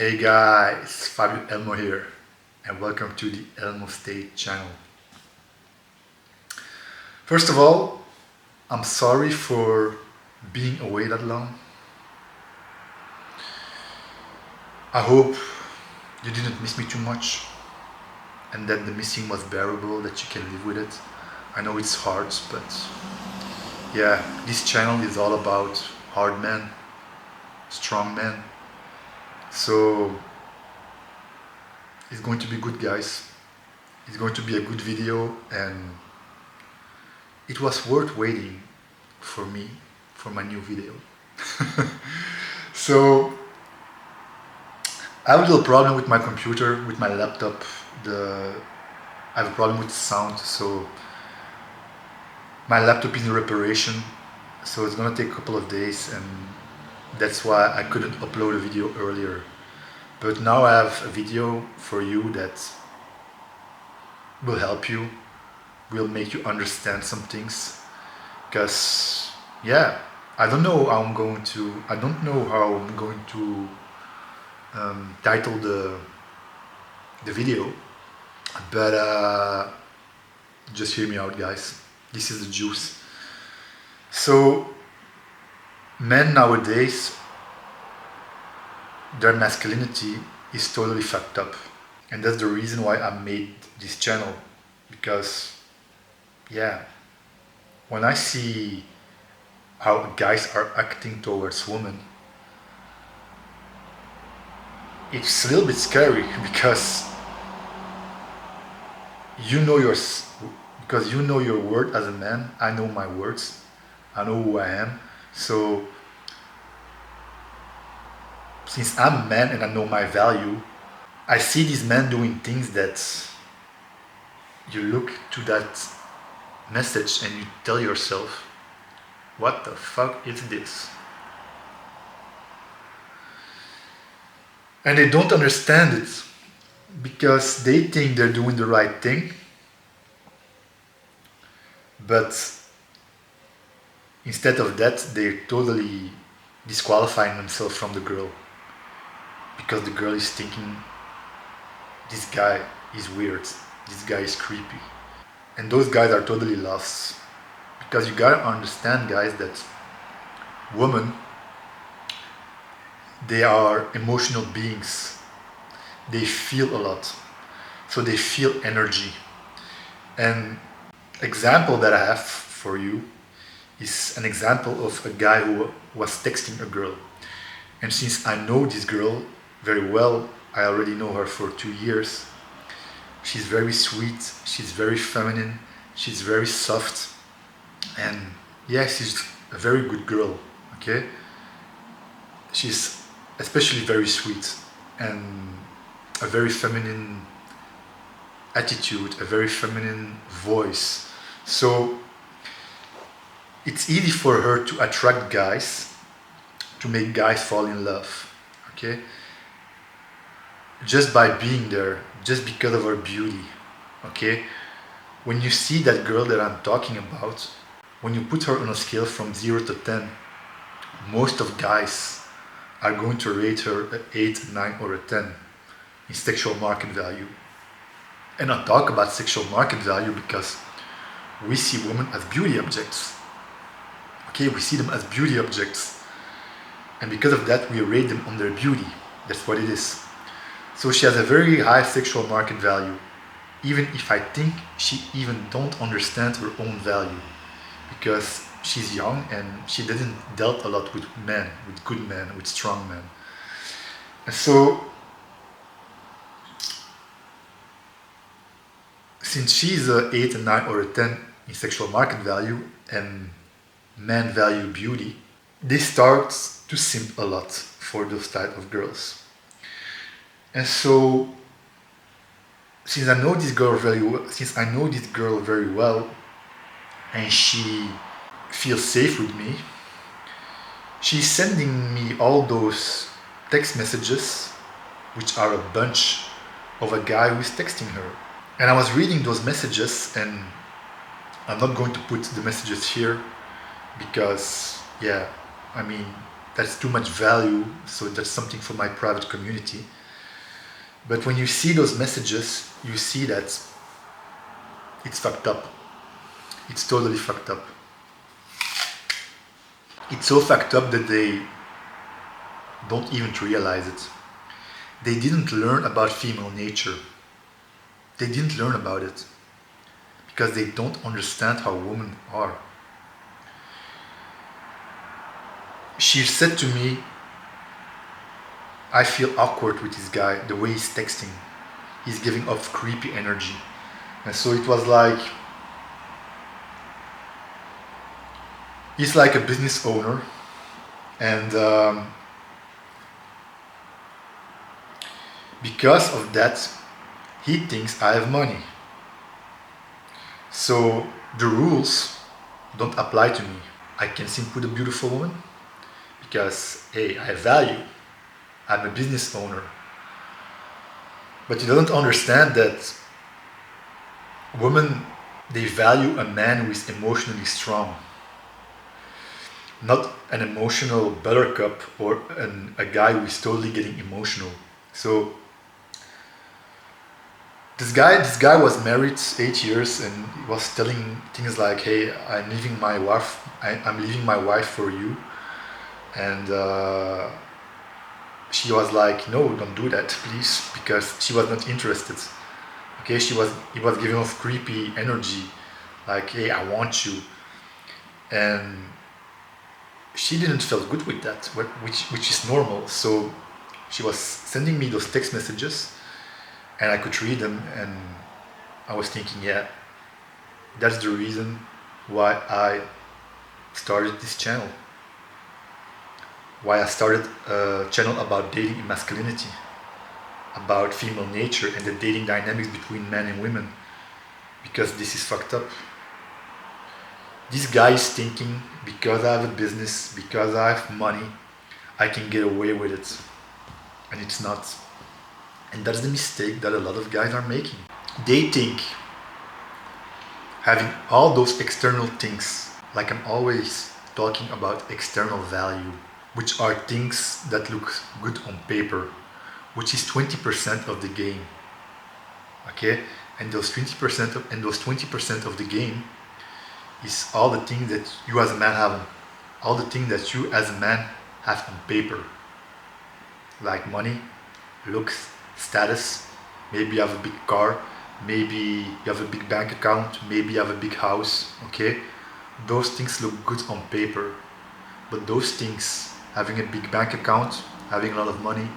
Hey guys, Fabio Elmo here, and welcome to the Elmo State channel. First of all, I'm sorry for being away that long. I hope you didn't miss me too much and that the missing was bearable, that you can live with it. I know it's hard, but yeah, this channel is all about hard men, strong men. So it's going to be good, guys. It's going to be a good video, and it was worth waiting for me for my new video. So I have a little problem with my computer, with my laptop. I have a problem with the sound, so my laptop is in reparation, so it's gonna take a couple of days, and that's why I couldn't upload a video earlier. But now I have a video for you that will help you, will make you understand some things. Because yeah, I don't know how I'm going to title the video, but just hear me out, guys. This is the juice. So men nowadays, their masculinity is totally fucked up, and that's the reason why I made this channel. Because yeah, when I see how guys are acting towards women, it's a little bit scary because you know your word as a man. I know my words. I know who I am. So since I'm a man and I know my value, I see these men doing things that you look to that message and you tell yourself, what the fuck is this? And they don't understand it because they think they're doing the right thing, but instead of that, they're totally disqualifying themselves from the girl, because the girl is thinking, this guy is weird, this guy is creepy. And those guys are totally lost, because you gotta understand, guys, that women, they are emotional beings. They feel a lot, so they feel energy. And example that I have for you is an example of a guy who was texting a girl. And since I know this girl very well, I already know her for 2 years. She's very sweet, she's very feminine, she's very soft, and yeah, she's a very good girl, okay? She's especially very sweet and a very feminine attitude, a very feminine voice. So it's easy for her to attract guys, to make guys fall in love, okay? Just by being there, just because of her beauty, okay? When you see that girl that I'm talking about, when you put her on a scale from 0 to 10, most of guys are going to rate her an 8, 9 or a 10 in sexual market value. And I talk about sexual market value because we see women as beauty objects. Okay, we see them as beauty objects. And because of that, we rate them on their beauty. That's what it is. So she has a very high sexual market value, even if I think she even don't understand her own value, because she's young and she didn't dealt a lot with men, with good men, with strong men. And so since she's a 8, a 9 or a 10 in sexual market value and men value beauty, they start to simp a lot for those type of girls. And so since I know this girl very well, and she feels safe with me, she's sending me all those text messages, which are a bunch of a guy who is texting her. And I was reading those messages, and I'm not going to put the messages here because, yeah, I mean, that's too much value, so that's something for my private community. But when you see those messages, you see that it's fucked up. It's totally fucked up. It's so fucked up that they don't even realize it. They didn't learn about female nature. They didn't learn about it because they don't understand how women are. She said to me, I feel awkward with this guy, the way he's texting. He's giving off creepy energy. And so it was like, he's like a business owner, and because of that, he thinks I have money. So the rules don't apply to me. I can sleep with a beautiful woman because, hey, I have value. I'm a business owner. But he doesn't understand that women, they value a man who is emotionally strong. Not an emotional buttercup or a guy who is totally getting emotional. So this guy was married 8 years, and he was telling things like, "Hey, I'm leaving my wife for you," and she was like, "No, don't do that, please," because she was not interested. Okay, he was giving off creepy energy, like, "Hey, I want you," and she didn't feel good with that, which is normal. So she was sending me those text messages, and I could read them, and I was thinking, yeah, that's the reason why I started this channel. Why I started a channel about dating and masculinity, about female nature and the dating dynamics between men and women, because this is fucked up. This guy is thinking, because I have a business, because I have money, I can get away with it. And it's not. And that's the mistake that a lot of guys are making. They think having all those external things, like I'm always talking about external value, which are things that look good on paper, which is 20% of the game. Okay? And those 20% of the game is all the things that you as a man have, all the things that you as a man have on paper, like money, looks, status. Maybe you have a big car, maybe you have a big bank account, maybe you have a big house. Okay, those things look good on paper, but those things, having a big bank account, having a lot of money,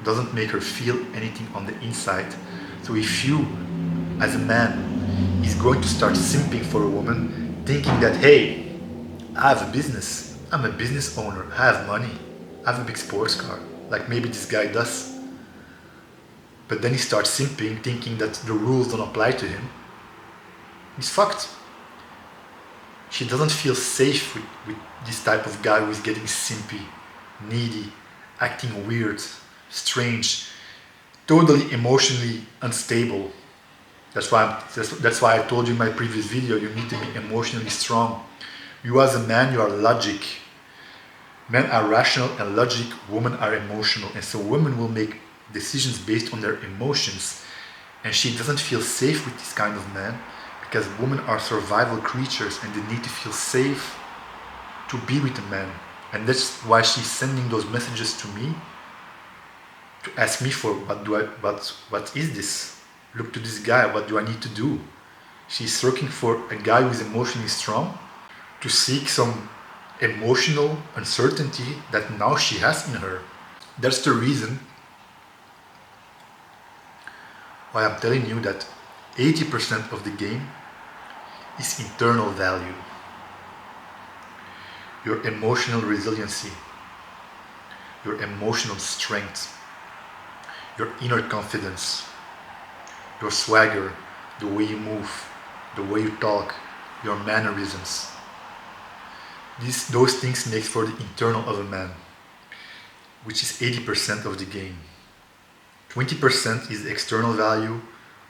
doesn't make her feel anything on the inside. So if you as a man is going to start simping for a woman, thinking that, hey, I have a business, I'm a business owner, I have money, I have a big sports car, like maybe this guy does. But then he starts simping, thinking that the rules don't apply to him. He's fucked. She doesn't feel safe with this type of guy who is getting simpy, needy, acting weird, strange, totally emotionally unstable. That's why I told you in my previous video, you need to be emotionally strong. You as a man, you are logic. Men are rational and logic, women are emotional. And so women will make decisions based on their emotions. And she doesn't feel safe with this kind of man because women are survival creatures and they need to feel safe to be with a man. And that's why she's sending those messages to me to ask me for what is this? Look to this guy, what do I need to do? She's looking for a guy who is emotionally strong to seek some emotional uncertainty that now she has in her. That's the reason why I'm telling you that 80% of the game is internal value. Your emotional resiliency, your emotional strength, your inner confidence, your swagger, the way you move, the way you talk, your mannerisms. Those things make for the internal of a man, which is 80% of the game. 20% is external value,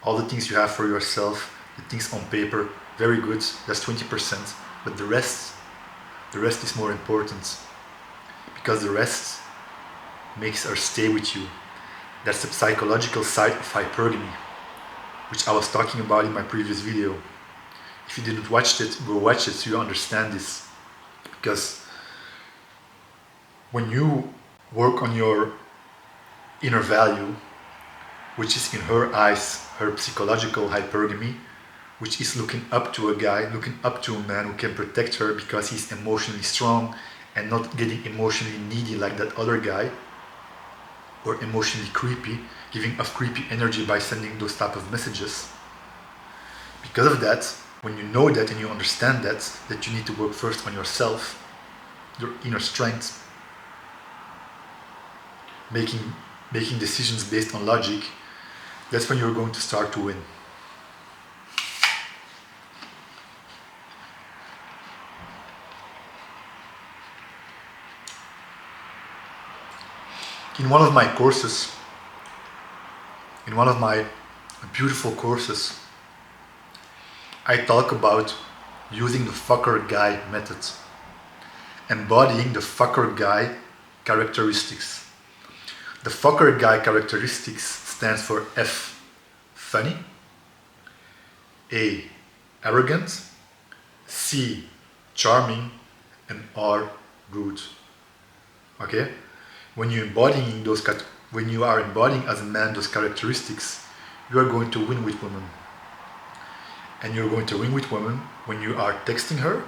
all the things you have for yourself, the things on paper, very good, that's 20%. But the rest is more important. because the rest makes her stay with you. That's the psychological side of hypergamy, which I was talking about in my previous video. If you didn't watch it, go watch it so you understand this. Because when you work on your inner value, which is in her eyes, her psychological hypergamy, which is looking up to a guy, looking up to a man who can protect her because he's emotionally strong and not getting emotionally needy like that other guy, or emotionally creepy, giving off creepy energy by sending those type of messages. Because of that, when you know that and you understand that you need to work first on yourself, your inner strength, making decisions based on logic, that's when you're going to start to win. In one of my courses, in one of my beautiful courses, I talk about using the fucker guy method, embodying the fucker guy characteristics. The fucker guy characteristics stands for F, funny, A, arrogant, C, charming, and R, rude. Okay? When you are embodying as a man those characteristics, you are going to win with women. And you're going to win with women when you are texting her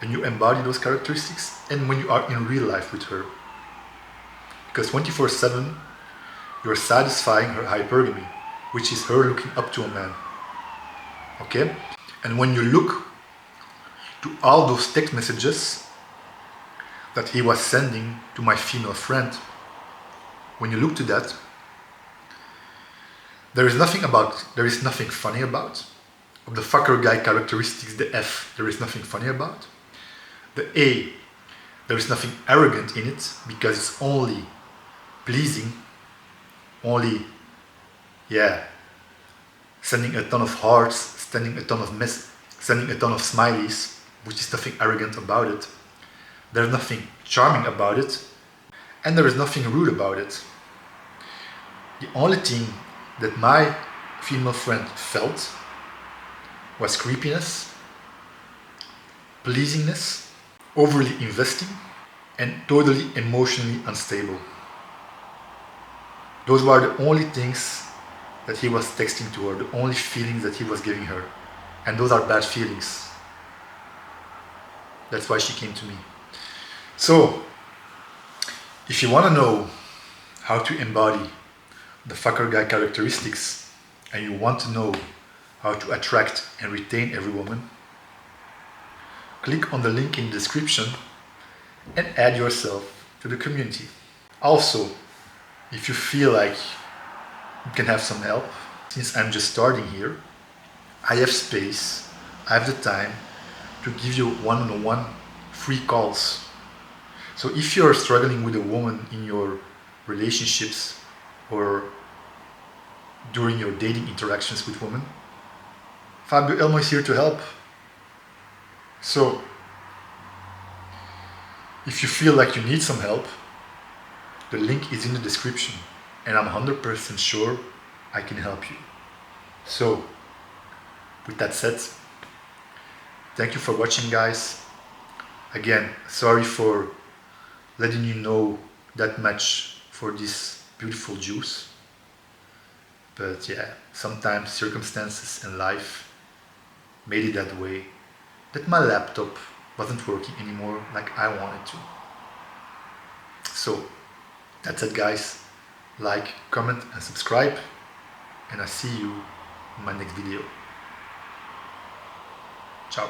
and you embody those characteristics, and when you are in real life with her. Because 24/7 you're satisfying her hypergamy, which is her looking up to a man. Okay? And when you look to all those text messages that he was sending to my female friend, when you look to that, there is nothing funny about. Of the fucker guy characteristics, the F, there is nothing funny about. The A, there is nothing arrogant in it, because it's only pleasing, only, sending a ton of hearts, sending a ton of smileys, which is nothing arrogant about it. There's nothing charming about it, and there is nothing rude about it. The only thing that my female friend felt was creepiness, pleasingness, overly investing, and totally emotionally unstable. Those were the only things that he was texting to her, the only feelings that he was giving her. And those are bad feelings. That's why she came to me. So, if you want to know how to embody the fucker guy characteristics, and you want to know how to attract and retain every woman, click on the link in the description and add yourself to the community. Also, if you feel like you can have some help, since I'm just starting here, I have space, I have the time to give you one-on-one free calls. So if you're struggling with a woman in your relationships or during your dating interactions with women, Fabio Elmo is here to help. So, if you feel like you need some help, the link is in the description, and I'm 100% sure I can help you. So, with that said, thank you for watching, guys. Again, sorry for letting you know that much for this beautiful juice. But sometimes circumstances and life made it that way, that my laptop wasn't working anymore like I wanted to. So, that's it, guys. Like, comment and subscribe, and I'll see you in my next video. Ciao.